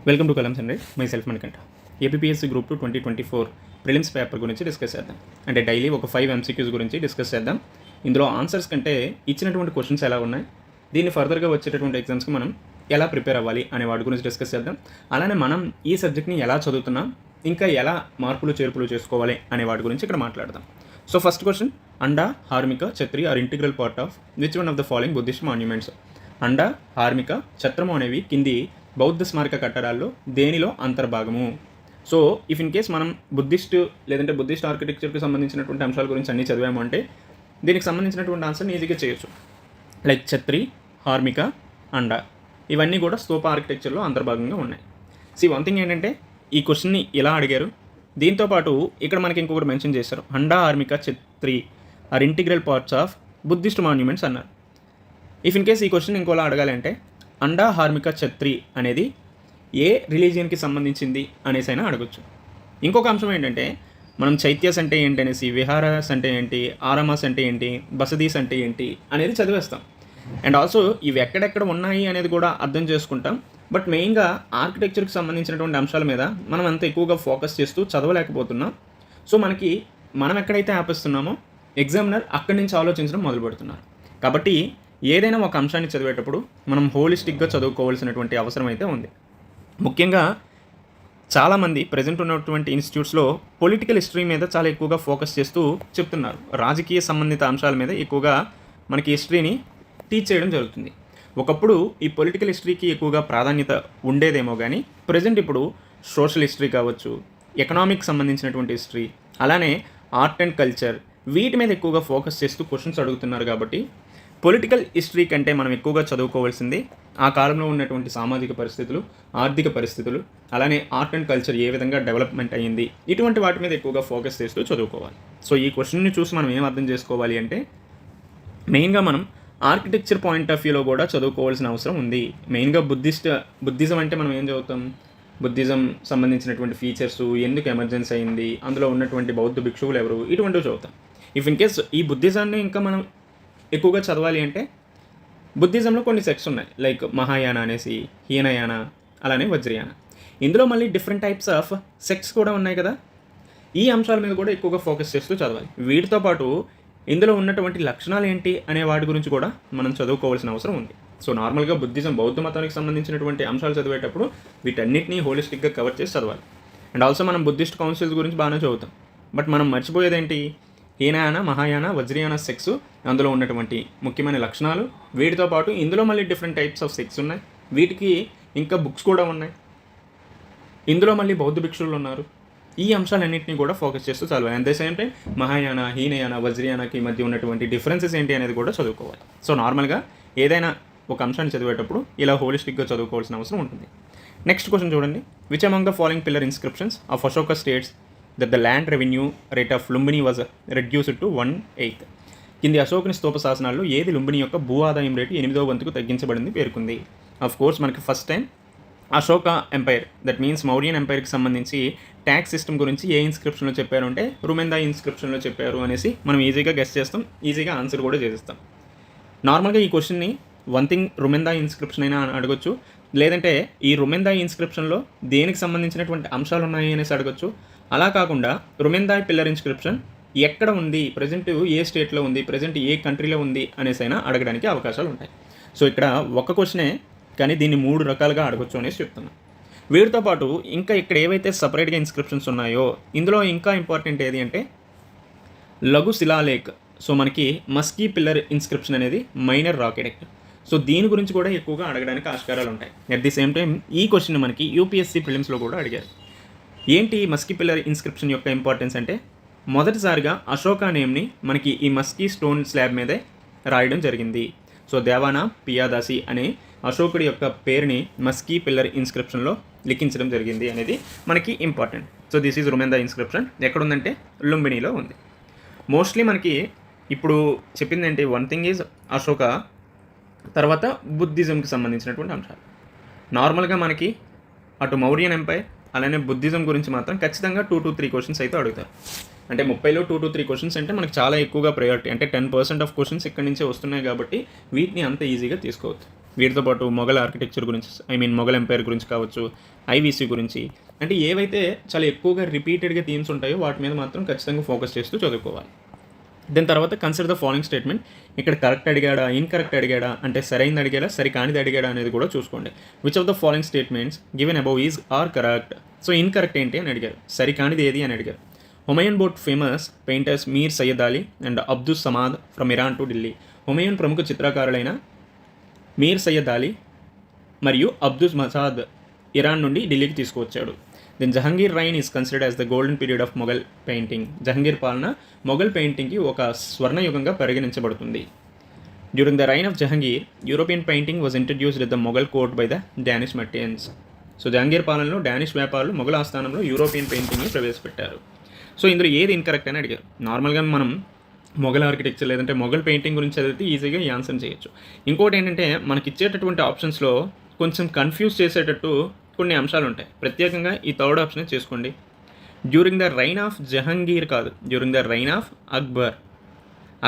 Welcome to కలమ్స్ and myself Manikanta. APSC group 2 2024 prelims paper గురించి discuss చేద్దాం. అంటే డైలీ ఒక 5 MCQs గురించి డిస్కస్ చేద్దాం. ఇందులో ఆన్సర్స్ కంటే ఇచ్చినటువంటి క్వశ్చన్స్ ఎలా ఉన్నాయి, దీన్ని ఫర్దర్గా వచ్చేటటువంటి ఎగ్జామ్స్కి మనం ఎలా ప్రిపేర్ అవ్వాలి అనే వాటి గురించి డిస్కస్ చేద్దాం. అలానే మనం ఈ సబ్జెక్ట్ని ఎలా చదువుతున్నాం, ఇంకా ఎలా మార్పులు చేర్పులు చేసుకోవాలి అనే వాటి గురించి ఇక్కడ మాట్లాడదాం. So first question, anda, harmika, chhatri are integral part of which one of the following Buddhist monuments? Anda, harmika, ఛత్రము అనేవి కింది బౌద్ధ స్మారక కట్టడాల్లో దేనిలో అంతర్భాగము? సో ఇఫ్ ఇన్ కేస్ మనం బుద్ధిస్ట్ ఆర్కిటెక్చర్కి సంబంధించినటువంటి అంశాల గురించి అన్నీ చదివాము అంటే దీనికి సంబంధించినటువంటి ఆన్సర్ని ఈజీగా చేయొచ్చు. లైక్ ఛత్రి, హార్మిక, అండా ఇవన్నీ కూడా స్తూప ఆర్కిటెక్చర్లో అంతర్భాగంగా ఉన్నాయి. వన్ థింగ్ ఏంటంటే ఈ క్వశ్చన్ని ఇలా అడిగారు, దీంతోపాటు ఇక్కడ మనకి ఇంకొకటి మెన్షన్ చేశారు, anda, harmika, chhatri are integral parts of Buddhist monuments అన్నారు. ఇఫ్ ఇన్ కేస్ ఈ క్వశ్చన్ ఇంకోలా అడగాలంటే అండా, హార్మిక, ఛత్రి అనేది ఏ రిలీజియన్కి సంబంధించింది అనేసి అయినా అడగచ్చు. ఇంకొక అంశం ఏంటంటే మనం చైత్యాస్ అంటే ఏంటి అనేసి, విహారాస్ అంటే ఏంటి, ఆరామాస్ అంటే ఏంటి, బసదీస్ అంటే ఏంటి అనేది చదివేస్తాం. అండ్ ఆల్సో ఇవి ఎక్కడెక్కడ ఉన్నాయి అనేది కూడా అర్థం చేసుకుంటాం. బట్ మెయిన్గా ఆర్కిటెక్చర్కి సంబంధించినటువంటి అంశాల మీద మనం అంత ఎక్కువగా ఫోకస్ చేస్తూ చదవలేకపోతున్నాం. సో మనం ఎక్కడైతే ఆపిస్తున్నామో ఎగ్జామినర్ అక్కడి నుంచి ఆలోచించడం మొదలు పెడుతున్నారు. కాబట్టి ఏదైనా ఒక అంశాన్ని చదివేటప్పుడు మనం హోలిస్టిక్గా చదువుకోవాల్సినటువంటి అవసరం అయితే ఉంది. ముఖ్యంగా చాలామంది ప్రజెంట్ ఉన్నటువంటి ఇన్స్టిట్యూట్స్లో పొలిటికల్ హిస్టరీ మీద చాలా ఎక్కువగా ఫోకస్ చేస్తూ చెప్తున్నారు. రాజకీయ సంబంధిత అంశాల మీద ఎక్కువగా మనకి హిస్టరీని టీచ్ చేయడం జరుగుతుంది. ఒకప్పుడు ఈ పొలిటికల్ హిస్టరీకి ఎక్కువగా ప్రాధాన్యత ఉండేదేమో కానీ ప్రజెంట్ ఇప్పుడు సోషల్ హిస్టరీ కావచ్చు, ఎకనామిక్ సంబంధించినటువంటి హిస్టరీ, అలానే ఆర్ట్ అండ్ కల్చర్ వీటి మీద ఎక్కువగా ఫోకస్ చేస్తూ క్వశ్చన్స్ అడుగుతున్నారు. కాబట్టి పొలిటికల్ హిస్టరీ కంటే మనం ఎక్కువగా చదువుకోవాల్సింది ఆ కాలంలో ఉన్నటువంటి సామాజిక పరిస్థితులు, ఆర్థిక పరిస్థితులు, అలానే ఆర్ట్ అండ్ కల్చర్ ఏ విధంగా డెవలప్మెంట్ అయ్యింది, ఇటువంటి వాటి మీద ఎక్కువగా ఫోకస్ చేస్తూ చదువుకోవాలి. సో ఈ క్వశ్చన్ని చూసి మనం ఏం అర్థం చేసుకోవాలి అంటే మెయిన్గా మనం ఆర్కిటెక్చర్ పాయింట్ ఆఫ్ వ్యూలో కూడా చదువుకోవాల్సిన అవసరం ఉంది. మెయిన్గా బుద్ధిజం అంటే మనం ఏం చదువుతాం, బుద్ధిజం సంబంధించినటువంటి ఫీచర్స్, ఎందుకు ఎమర్జెన్సీ అయింది, అందులో ఉన్నటువంటి బౌద్ధ భిక్షువులు ఎవరు, ఇటువంటివి చదువుతాం. ఇఫ్ ఇన్ కేస్ ఈ బుద్ధిజాన్ని ఇంకా మనం ఎక్కువగా చదవాలి అంటే బుద్ధిజంలో కొన్ని సెక్ట్స్ ఉన్నాయి, లైక్ మహాయాన అనేసి, హీనయాన, అలానే వజ్రయాన. ఇందులో మళ్ళీ డిఫరెంట్ టైప్స్ ఆఫ్ సెక్ట్స్ కూడా ఉన్నాయి కదా. ఈ అంశాల మీద కూడా ఎక్కువగా ఫోకస్ చేస్తూ చదవాలి. వీటితో పాటు ఇందులో ఉన్నటువంటి లక్షణాలు ఏంటి అనే వాటి గురించి కూడా మనం చదువుకోవాల్సిన అవసరం ఉంది. సో నార్మల్గా బుద్ధిజం, బౌద్ధ మతానికి సంబంధించినటువంటి అంశాలు చదివేటప్పుడు వీటన్నిటిని హోలిస్టిక్గా కవర్ చేసి చదవాలి. అండ్ ఆల్సో మనం బుద్ధిస్ట్ కౌన్సిల్స్ గురించి బాగానే చదువుతాం. బట్ మనం మర్చిపోయేదేంటి, హీనయాన, మహాయాన, వజ్రయాన సెక్స్, అందులో ఉన్నటువంటి ముఖ్యమైన లక్షణాలు, వీటితో పాటు ఇందులో మళ్ళీ డిఫరెంట్ టైప్స్ ఆఫ్ సెక్స్ ఉన్నాయి, వీటికి ఇంకా బుక్స్ కూడా ఉన్నాయి, ఇందులో మళ్ళీ బౌద్ధ భిక్షువులు ఉన్నారు. ఈ అంశాలన్నింటినీ కూడా ఫోకస్ చేస్తూ చదవాలి. At the same time Mahayana, Hinayana, వజ్రయానకి మధ్య ఉన్నటువంటి డిఫరెన్సెస్ ఏంటి అనేది కూడా చదువుకోవాలి. సో నార్మల్గా ఏదైనా ఒక అంశాన్ని చదివేటప్పుడు ఇలా హోలిస్టిక్గా చదువుకోవాల్సిన అవసరం ఉంటుంది. నెక్స్ట్ క్వశ్చన్ చూడండి, which among the following pillar inscriptions of Ashoka states that the land revenue rate of Lumbini was reduced to 1/8? కింది అశోకుని స్తూప శాసనాల్లో ఏది లుంబిని యొక్క భూ ఆదాయం రేటు 8వ వంతుకు తగ్గించబడింది పేర్కొంది? ఆఫ్ కోర్స్ మనకి first time Ashoka empire, that means Mauryan ఎంపైర్కి సంబంధించి ట్యాక్స్ సిస్టమ్ గురించి ఏ ఇన్స్క్రిప్షన్లో చెప్పారు అంటే రుమెందా ఇన్స్క్రిప్షన్లో చెప్పారు అనేసి మనం ఈజీగా గెస్ చేస్తాం, ఈజీగా ఆన్సర్ కూడా చేస్తాం. నార్మల్గా ఈ క్వశ్చన్ని వన్ థింగ్ రుమెందా ఇన్స్క్రిప్షన్ అయినా అడగొచ్చు, లేదంటే ఈ రుమెందా ఇన్స్క్రిప్షన్లో దేనికి సంబంధించినటువంటి అంశాలు ఉన్నాయి అనేసి అడగొచ్చు. అలా కాకుండా రుమెందాయ్ పిల్లర్ ఇన్స్క్రిప్షన్ ఎక్కడ ఉంది, ప్రజెంట్ ఏ స్టేట్లో ఉంది, ప్రజెంట్ ఏ కంట్రీలో ఉంది అనేసి అయినా అడగడానికి అవకాశాలు ఉంటాయి. సో ఇక్కడ ఒక క్వశ్చనే కానీ దీన్ని 3 రకాలుగా అడగొచ్చు అనేసి చెప్తున్నాను. వీటితో పాటు ఇంకా ఇక్కడ ఏవైతే సపరేట్గా ఇన్స్క్రిప్షన్స్ ఉన్నాయో ఇందులో ఇంకా ఇంపార్టెంట్ ఏది అంటే లఘు శిలాలేఖ్. సో మనకి మస్కీ పిల్లర్ ఇన్స్క్రిప్షన్ అనేది మైనర్ రాక్ ఎడిక్ట్. సో దీని గురించి కూడా ఎక్కువగా అడగడానికి ఆస్కారాలు ఉంటాయి. అట్ ది సేమ్ టైం ఈ క్వశ్చన్ మనకి యూపీఎస్సీ ప్రిలిమ్స్లో కూడా అడిగారు. ఏంటి మస్కీ పిల్లర్ ఇన్స్క్రిప్షన్ యొక్క ఇంపార్టెన్స్ అంటే మొదటిసారిగా అశోక నేమ్ని మనకి ఈ మస్కీ స్టోన్ స్లాబ్ మీదే రాయడం జరిగింది. సో దేవానా పియాదాసి అనే అశోకుడి యొక్క పేరుని మస్కీ పిల్లర్ ఇన్స్క్రిప్షన్లో లిఖించడం జరిగింది అనేది మనకి important. So this is Rummindei inscription. ఎక్కడుందంటే లుంబినీలో ఉంది. మోస్ట్లీ మనకి ఇప్పుడు చెప్పింది ఏంటి, వన్ థింగ్ ఈజ్ అశోక, తర్వాత బుద్ధిజంకి సంబంధించినటువంటి అంశాలు. నార్మల్గా మనకి అటు మౌర్యన్ ఎంపైర్ అలానే బుద్ధిజం గురించి మాత్రం ఖచ్చితంగా 2 to 3 క్వశ్చన్స్ అయితే అడుగుతారు. అంటే 30లో 2 to 3 క్వశ్చన్స్ అంటే మనకి చాలా ఎక్కువగా ప్రయారిటీ, అంటే 10% ఆఫ్ క్వశ్చన్స్ ఇక్కడి నుంచే వస్తున్నాయి కాబట్టి వీటిని అంత ఈజీగా తీసుకోవచ్చు. వీటితో పాటు మొఘల్ ఆర్కిటెక్చర్ గురించి, మొఘల్ ఎంపైర్ గురించి కావచ్చు, ఐవీసీ గురించి, అంటే ఏవైతే చాలా ఎక్కువగా రిపీటెడ్గా థీమ్స్ ఉంటాయో వాటి మీద మాత్రం ఖచ్చితంగా ఫోకస్ చేస్తూ చదువుకోవాలి. దాని తర్వాత కన్సిడర్ ద ఫాలోయింగ్ స్టేట్మెంట్. ఇక్కడ కరెక్ట్ అడిగాడా, ఇన్కరెక్ట్ అడిగాడా, అంటే సరైనది అడిగాడా, సరికానిది అడిగాడా అనేది కూడా చూసుకోండి. Which of the following statements given above is are correct. So incorrect ఏంటి అని అడిగారు, సరికానిది ఏది అని అడిగారు. Humayun brought famous painters Mir Sayyid Ali and Abdus Samad from Iran to Delhi. Humayun ప్రముఖ చిత్రకారులైన మీర్ సయ్యద్ అలీ మరియు అబ్దుస్ మసాద్ ఇరాన్ నుండి ఢిల్లీకి తీసుకువచ్చాడు. Then Jahangir reign is considered as the golden period of Mughal painting. Jahangir పాలన మొఘల్ పెయింటింగ్కి ఒక స్వర్ణయుగంగా పరిగణించబడుతుంది. During the reign of Jahangir, European painting was introduced at the Mughal court by the Danish merchants. So Jahangir పాలనలో డానిష్ వ్యాపారులు మొఘల్ ఆస్థానంలో యూరోపియన్ పెయింటింగ్ని ప్రవేశపెట్టారు. సో ఇందులో ఏది ఇన్కరెక్ట్ అని అడిగారు. నార్మల్గా మనం మొఘల్ ఆర్కిటెక్చర్ లేదంటే మొఘల్ పెయింటింగ్ గురించి చదివితే ఈజీగా ఈ ఆన్సర్ చేయొచ్చు. ఇంకోటి ఏంటంటే మనకి ఇచ్చేటటువంటి ఆప్షన్స్లో కొంచెం కన్ఫ్యూజ్ చేసేటట్టు కొన్ని అంశాలు ఉంటాయి. ప్రత్యేకంగా ఈ థర్డ్ ఆప్షన్ చేసుకోండి. During the reign of Jahangir కాదు, during the reign of Akbar.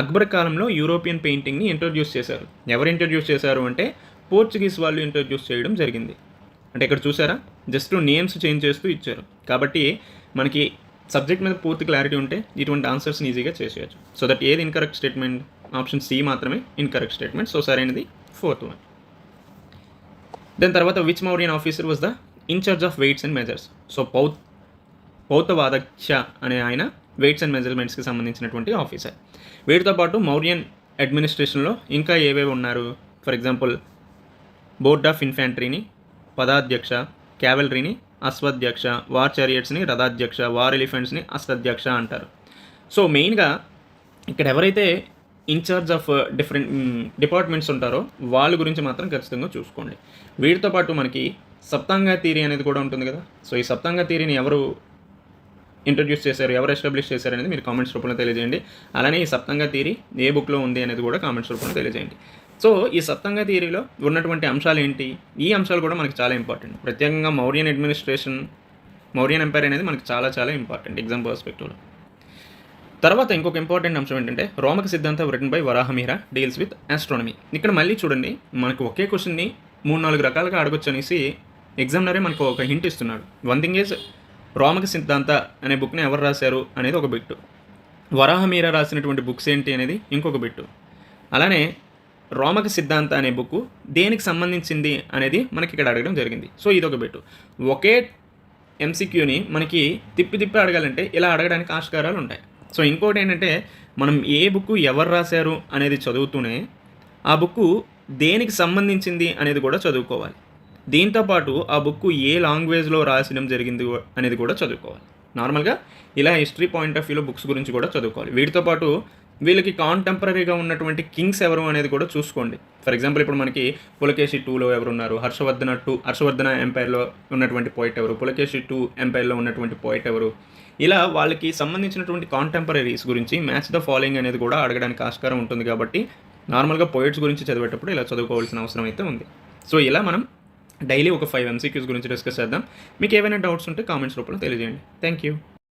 Akbar కాలంలో యూరోపియన్ పెయింటింగ్ని ఇంట్రడ్యూస్ చేశారు. ఎవరు ఇంట్రడ్యూస్ చేశారు అంటే పోర్చుగీస్ వాళ్ళు ఇంట్రడ్యూస్ చేయడం జరిగింది. అంటే ఇక్కడ చూసారా, జస్ట్ నేమ్స్ చేంజ్ చేస్తూ ఇచ్చారు. కాబట్టి మనకి సబ్జెక్ట్ మీద పూర్తి క్లారిటీ ఉంటే ఇటువంటి ఆన్సర్స్ని ఈజీగా చేసేయచ్చు. సో దట్ ఏది ఇన్కరెక్ట్ స్టేట్మెంట్, ఆప్షన్ సి మాత్రమే ఇన్కరెక్ట్ స్టేట్మెంట్. సో సరైనది ఫోర్త్ వన్. దాని తర్వాత which Mauryan officer was the in charge of weights and measures. So పౌతవాదక్ష అనే ఆయన వెయిట్స్ అండ్ మెజర్మెంట్స్కి సంబంధించినటువంటి ఆఫీసర్. వీటితో పాటు మౌర్యన్ అడ్మినిస్ట్రేషన్లో ఇంకా ఏవేవి ఉన్నారు, ఫర్ ఎగ్జాంపుల్ బోర్డ్ ఆఫ్ ఇన్ఫాంట్రీని పదాధ్యక్ష, క్యావెలరీని అశ్వాధ్యక్ష, వార్ చారియట్స్ని రథాధ్యక్ష, వార్ ఎలిఫెంట్స్ని అష్టాధ్యక్ష అంటారు. సో మెయిన్గా ఇక్కడ ఎవరైతే ఇన్ఛార్జ్ ఆఫ్ డిఫరెంట్ డిపార్ట్మెంట్స్ ఉంటారో వాళ్ళ గురించి మాత్రం ఖచ్చితంగా చూసుకోండి. వీటితో పాటు మనకి సప్తాంగ థియరీ అనేది కూడా ఉంటుంది కదా. సో ఈ సప్తాంగ థియరీని ఎవరు ఇంట్రడ్యూస్ చేశారు, ఎవరు ఎస్టాబ్లిష్ చేశారు అనేది మీరు కామెంట్స్ రూపంలో తెలియజేయండి. అలానే ఈ సప్తాంగ థియరీ ఏ బుక్లో ఉంది అనేది కూడా కామెంట్స్ రూపంలో తెలియజేయండి. సో ఈ సప్తాంగ థియరీలో ఉన్నటువంటి అంశాలు ఏంటి, ఈ అంశాలు కూడా మనకి చాలా ఇంపార్టెంట్. ప్రత్యేకంగా మౌర్యన్ అడ్మినిస్ట్రేషన్, మౌర్యన్ ఎంపైర్ అనేది మనకి చాలా చాలా ఇంపార్టెంట్ ఎగ్జామ్ పర్స్పెక్టివ్లో. తర్వాత ఇంకొక ఇంపార్టెంట్ అంశం ఏంటంటే Romaka Siddhanta written by Varahamihira deals with astronomy. ఇక్కడ మళ్ళీ చూడండి, మనకు ఒకే క్వశ్చన్ని 3-4 రకాలుగా అడగొచ్చు అనేసి ఎగ్జామినరే మనకు ఒక హింట్ ఇస్తున్నాడు. వన్ థింగ్ ఈజ్ రోమక సిద్ధాంత అనే బుక్ని ఎవరు రాశారు అనేది ఒక బిట్టు, వరాహమిహిర రాసినటువంటి బుక్స్ ఏంటి అనేది ఇంకొక బిట్టు, అలానే రోమక సిద్ధాంత అనే బుక్ దేనికి సంబంధించింది అనేది మనకి ఇక్కడ అడగడం జరిగింది. సో ఇదొక బిట్టు. ఒకే ఎంసీక్యూని మనకి తిప్పి అడగాలంటే ఇలా అడగడానికి ఆస్కారాలు ఉంటాయి. సో ఇంకోటి ఏంటంటే మనం ఏ బుక్ ఎవరు రాశారు అనేది చదువుతూనే ఆ బుక్ దేనికి సంబంధించింది అనేది కూడా చదువుకోవాలి. దీంతోపాటు ఆ బుక్ ఏ లాంగ్వేజ్లో రాసడం జరిగింది అనేది కూడా చదువుకోవాలి. నార్మల్గా ఇలా హిస్టరీ పాయింట్ ఆఫ్ వ్యూలో బుక్స్ గురించి కూడా చదువుకోవాలి. వీటితో పాటు వీళ్ళకి కాంటెంపరీగా ఉన్నటువంటి కింగ్స్ ఎవరు అనేది కూడా చూసుకోండి. ఫర్ ఎగ్జాంపుల్ ఇప్పుడు మనకి పులకేశి 2లో ఎవరున్నారు, హర్షవర్ధన ఎంపైర్లో ఉన్నటువంటి పోయిట్ ఎవరు, పులకేశి 2 ఎంపైర్లో ఉన్నటువంటి పోయిట్ ఎవరు, ఇలా వాళ్ళకి సంబంధించినటువంటి కాంటెంపరీస్ గురించి మ్యాచ్ ద ఫాలోయింగ్ అనేది కూడా అడగడానికి ఆస్కారం ఉంటుంది. కాబట్టి నార్మల్గా పోయిట్స్ గురించి చదివేటప్పుడు ఇలా చదువుకోవాల్సిన అవసరం అయితే ఉంది. సో ఇలా మనం డైలీ ఒక 5 MCQs గురించి డిస్కస్ చేద్దాం. మీకు ఏమైనా డౌట్స్ ఉంటే కామెంట్స్ రూపంలో తెలియజేయండి. Thank you.